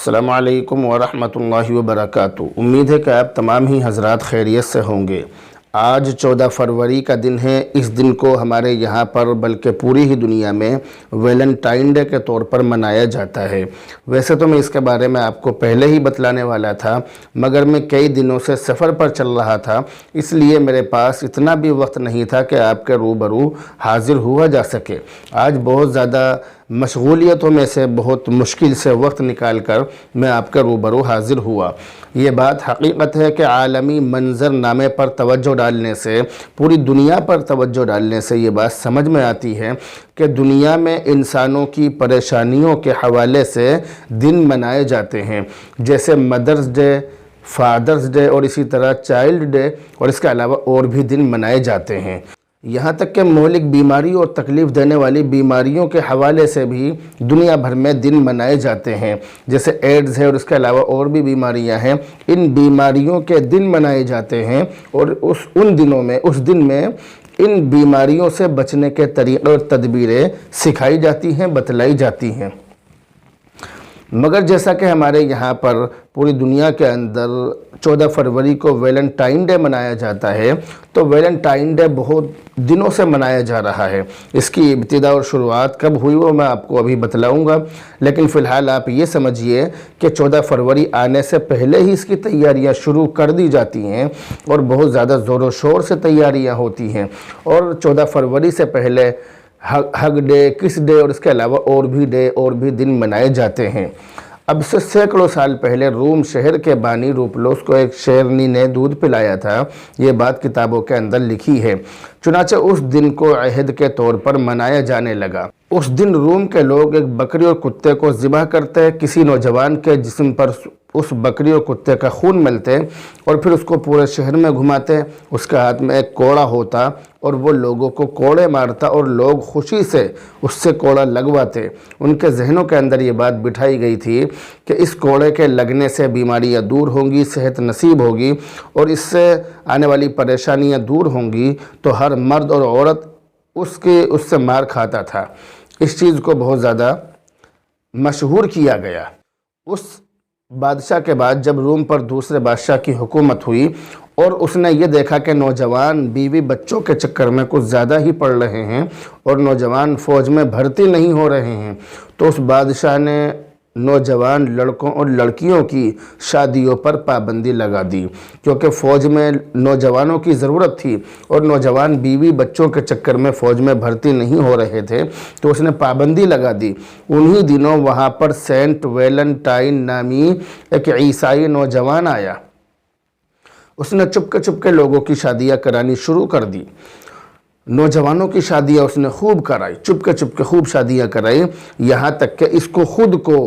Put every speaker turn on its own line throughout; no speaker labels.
السلام علیکم ورحمۃ اللہ وبرکاتہ۔ امید ہے کہ آپ تمام ہی حضرات خیریت سے ہوں گے۔ آج 14 فروری کا دن ہے۔ اس دن کو ہمارے یہاں پر بلکہ پوری ہی دنیا میں ویلنٹائن ڈے کے طور پر منایا جاتا ہے۔ ویسے تو میں اس کے بارے میں آپ کو پہلے ہی بتلانے والا تھا، مگر میں کئی دنوں سے سفر پر چل رہا تھا، اس لیے میرے پاس اتنا بھی وقت نہیں تھا کہ آپ کے روبرو حاضر ہوا جا سکے۔ آج بہت زیادہ مشغولیتوں میں سے بہت مشکل سے وقت نکال کر میں آپ کے روبرو حاضر ہوا۔ یہ بات حقیقت ہے کہ عالمی منظر نامے پر توجہ ڈالنے سے، پوری دنیا پر توجہ ڈالنے سے یہ بات سمجھ میں آتی ہے کہ دنیا میں انسانوں کی پریشانیوں کے حوالے سے دن منائے جاتے ہیں، جیسے مدرز ڈے، فادرز ڈے اور اسی طرح چائلڈ ڈے، اور اس کے علاوہ اور بھی دن منائے جاتے ہیں۔ یہاں تک کہ مہلک بیماری اور تکلیف دینے والی بیماریوں کے حوالے سے بھی دنیا بھر میں دن منائے جاتے ہیں، جیسے ایڈز ہے اور اس کے علاوہ اور بھی بیماریاں ہیں۔ ان بیماریوں کے دن منائے جاتے ہیں اور اس دن میں ان بیماریوں سے بچنے کے طریقے اور تدبیریں سکھائی جاتی ہیں، بتلائی جاتی ہیں۔ مگر جیسا کہ ہمارے یہاں پر پوری دنیا کے اندر 14 فروری کو ویلنٹائن ڈے منایا جاتا ہے، تو ویلنٹائن ڈے بہت دنوں سے منایا جا رہا ہے۔ اس کی ابتدا اور شروعات کب ہوئی وہ میں آپ کو ابھی بتلاؤں گا، لیکن فی الحال آپ یہ سمجھیے کہ 14 فروری آنے سے پہلے ہی اس کی تیاریاں شروع کر دی جاتی ہیں اور بہت زیادہ زور و شور سے تیاریاں ہوتی ہیں، اور 14 فروری سے پہلے ہگ ڈے، کس ڈے اور اس کے علاوہ اور بھی دن منائے جاتے ہیں۔ اب سے سینکڑوں سال پہلے روم شہر کے بانی روپلوس کو ایک شیرنی نے دودھ پلایا تھا، یہ بات کتابوں کے اندر لکھی ہے۔ چنانچہ اس دن کو عہد کے طور پر منایا جانے لگا۔ اس دن روم کے لوگ ایک بکری اور کتے کو ذبح کرتے، کسی نوجوان کے جسم پر اس بکری اور کتے کا خون ملتے اور پھر اس کو پورے شہر میں گھماتے۔ اس کے ہاتھ میں ایک کوڑا ہوتا اور وہ لوگوں کو کوڑے مارتا اور لوگ خوشی سے اس سے کوڑا لگواتے۔ ان کے ذہنوں کے اندر یہ بات بٹھائی گئی تھی کہ اس کوڑے کے لگنے سے بیماریاں دور ہوں گی، صحت نصیب ہوگی اور اس سے آنے والی پریشانیاں دور ہوں گی، تو ہر مرد اور عورت اس سے مار کھاتا تھا۔ اس چیز کو بہت زیادہ مشہور کیا گیا۔ اس بادشاہ کے بعد جب روم پر دوسرے بادشاہ کی حکومت ہوئی اور اس نے یہ دیکھا کہ نوجوان بیوی بچوں کے چکر میں کچھ زیادہ ہی پڑ رہے ہیں اور نوجوان فوج میں بھرتی نہیں ہو رہے ہیں، تو اس بادشاہ نے نوجوان لڑکوں اور لڑکیوں کی شادیوں پر پابندی لگا دی، کیونکہ فوج میں نوجوانوں کی ضرورت تھی اور نوجوان بیوی بچوں کے چکر میں فوج میں بھرتی نہیں ہو رہے تھے، تو اس نے پابندی لگا دی۔ انہی دنوں وہاں پر سینٹ ویلنٹائن نامی ایک عیسائی نوجوان آیا۔ اس نے چپ کے لوگوں کی شادیاں کرانی شروع کر دی۔ نوجوانوں کی شادیاں اس نے خوب کرائی، چپ کے خوب شادیاں کرائی، یہاں تک کہ اس کو خود کو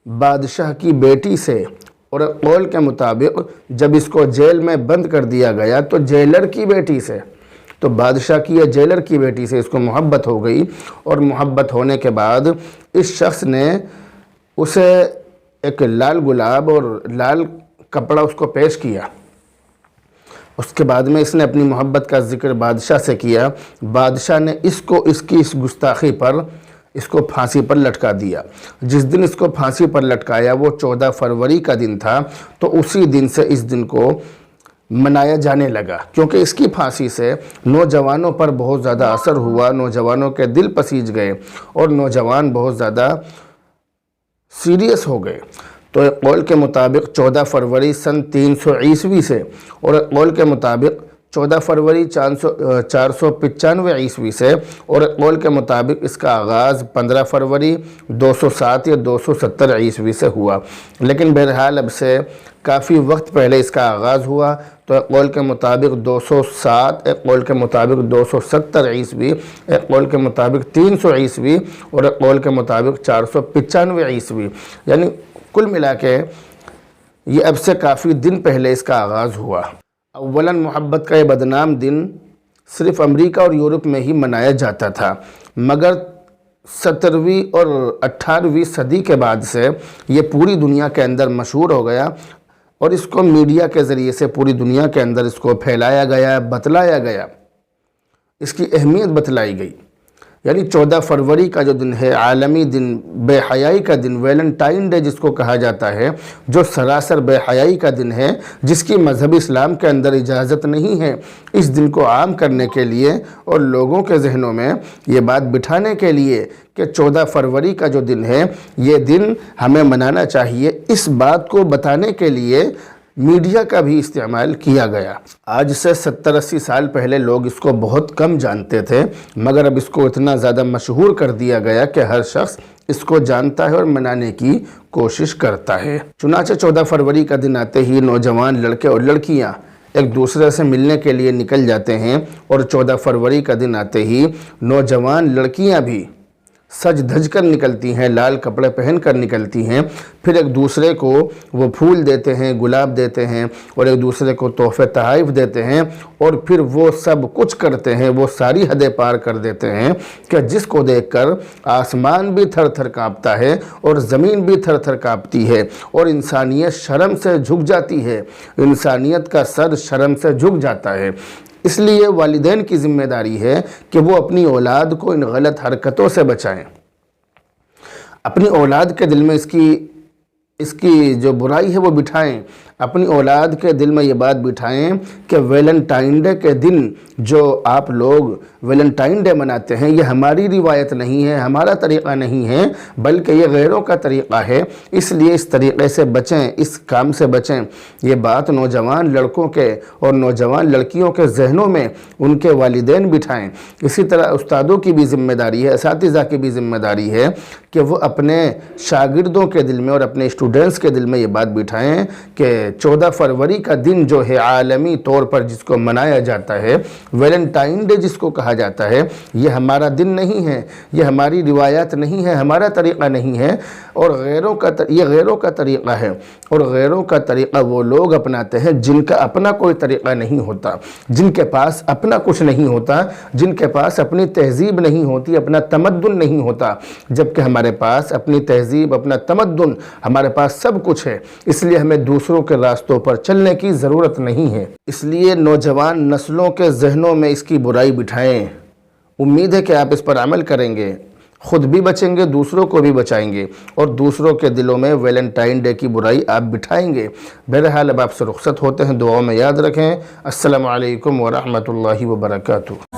بادشاہ کی بیٹی سے، اور قول کے مطابق جب اس کو جیل میں بند کر دیا گیا تو جیلر کی بیٹی سے، تو بادشاہ کی یا جیلر کی بیٹی سے اس کو محبت ہو گئی، اور محبت ہونے کے بعد اس شخص نے اسے ایک لال گلاب اور لال کپڑا اس کو پیش کیا۔ اس کے بعد میں اس نے اپنی محبت کا ذکر بادشاہ سے کیا۔ بادشاہ نے اس کی گستاخی پر اس کو پھانسی پر لٹکا دیا۔ جس دن اس کو پھانسی پر لٹکایا وہ 14 فروری کا دن تھا، تو اسی دن سے اس دن کو منایا جانے لگا، کیونکہ اس کی پھانسی سے نوجوانوں پر بہت زیادہ اثر ہوا، نوجوانوں کے دل پسیج گئے اور نوجوان بہت زیادہ سیریس ہو گئے۔ تو ایک قول کے مطابق 14 فروری سن 300 عیسوی سے، اور ایک قول کے مطابق 14 فروری 495 عیسوی سے، اور ایک قول کے مطابق اس کا آغاز 15 فروری 207 یا 270 عیسوی سے ہوا، لیکن بہرحال اب سے کافی وقت پہلے اس کا آغاز ہوا۔ تو ایک قول کے مطابق 207، ایک قول کے مطابق 270 عیسوی، ایک قول کے مطابق 300 عیسوی اور ایک قول کے مطابق 495 عیسوی، یعنی کل ملا کے یہ اب سے کافی دن پہلے اس کا آغاز ہوا۔ اولاً محبت کا یہ بدنام دن صرف امریکہ اور یورپ میں ہی منایا جاتا تھا، مگر 17ویں اور 18ویں صدی کے بعد سے یہ پوری دنیا کے اندر مشہور ہو گیا اور اس کو میڈیا کے ذریعے سے پوری دنیا کے اندر اس کو پھیلایا گیا، بتلایا گیا، اس کی اہمیت بتلائی گئی۔ یعنی 14 فروری کا جو دن ہے، عالمی دن، بے حیائی کا دن، ویلنٹائن ڈے جس کو کہا جاتا ہے، جو سراسر بے حیائی کا دن ہے، جس کی مذہب اسلام کے اندر اجازت نہیں ہے، اس دن کو عام کرنے کے لیے اور لوگوں کے ذہنوں میں یہ بات بٹھانے کے لیے کہ 14 فروری کا جو دن ہے یہ دن ہمیں منانا چاہیے، اس بات کو بتانے کے لیے میڈیا کا بھی استعمال کیا گیا۔ آج سے 70-80 سال پہلے لوگ اس کو بہت کم جانتے تھے، مگر اب اس کو اتنا زیادہ مشہور کر دیا گیا کہ ہر شخص اس کو جانتا ہے اور منانے کی کوشش کرتا ہے۔ چنانچہ 14 فروری کا دن آتے ہی نوجوان لڑکے اور لڑکیاں ایک دوسرے سے ملنے کے لیے نکل جاتے ہیں، اور 14 فروری کا دن آتے ہی نوجوان لڑکیاں بھی سج دھج کر نکلتی ہیں، لال کپڑے پہن کر نکلتی ہیں، پھر ایک دوسرے کو وہ پھول دیتے ہیں، گلاب دیتے ہیں، اور ایک دوسرے کو تحفے تحائف دیتے ہیں، اور پھر وہ سب کچھ کرتے ہیں، وہ ساری حدیں پار کر دیتے ہیں کہ جس کو دیکھ کر آسمان بھی تھر تھر کانپتا ہے اور زمین بھی تھر تھر کانپتی ہے، اور انسانیت شرم سے جھک جاتی ہے، انسانیت کا سر شرم سے جھک جاتا ہے۔ اس لیے والدین کی ذمہ داری ہے کہ وہ اپنی اولاد کو ان غلط حرکتوں سے بچائیں، اپنی اولاد کے دل میں اس کی جو برائی ہے وہ بٹھائیں، اپنی اولاد کے دل میں یہ بات بٹھائیں کہ ویلنٹائن ڈے کے دن جو آپ لوگ ویلنٹائن ڈے مناتے ہیں یہ ہماری روایت نہیں ہے، ہمارا طریقہ نہیں ہے، بلکہ یہ غیروں کا طریقہ ہے، اس لیے اس طریقے سے بچیں، اس کام سے بچیں۔ یہ بات نوجوان لڑکوں کے اور نوجوان لڑکیوں کے ذہنوں میں ان کے والدین بٹھائیں۔ اسی طرح استادوں کی بھی ذمہ داری ہے، اساتذہ کی بھی ذمہ داری ہے کہ وہ اپنے شاگردوں کے دل میں اور اپنے اسٹوڈنٹس کے دل میں یہ بات بٹھائیں کہ 14 فروری کا دن جو ہے عالمی طور پر جس کو منایا جاتا ہے، ویلنٹائن ڈے جس کو کہا جاتا ہے، یہ ہمارا دن نہیں ہے، یہ ہماری روایات نہیں ہے، ہمارا طریقہ نہیں ہے، اور یہ غیروں کا طریقہ ہے، اور غیروں کا طریقہ وہ لوگ اپناتے ہیں جن کا اپنا کوئی طریقہ نہیں ہوتا، جن کے پاس اپنا کچھ نہیں ہوتا، جن کے پاس اپنی تہذیب نہیں ہوتی، اپنا تمدن نہیں ہوتا، جبکہ ہمارے پاس اپنی تہذیب، اپنا تمدن، ہمارے پاس سب کچھ ہے، اس لیے ہمیں دوسروں کے راستوں پر چلنے کی ضرورت نہیں ہے۔ اس لیے نوجوان نسلوں کے ذہنوں میں اس کی برائی بٹھائیں۔ امید ہے کہ آپ اس پر عمل کریں گے، خود بھی بچیں گے، دوسروں کو بھی بچائیں گے، اور دوسروں کے دلوں میں ویلنٹائن ڈے کی برائی آپ بٹھائیں گے۔ بہرحال اب آپ سے رخصت ہوتے ہیں، دعاؤں میں یاد رکھیں۔ السلام علیکم ورحمۃ اللہ وبرکاتہ۔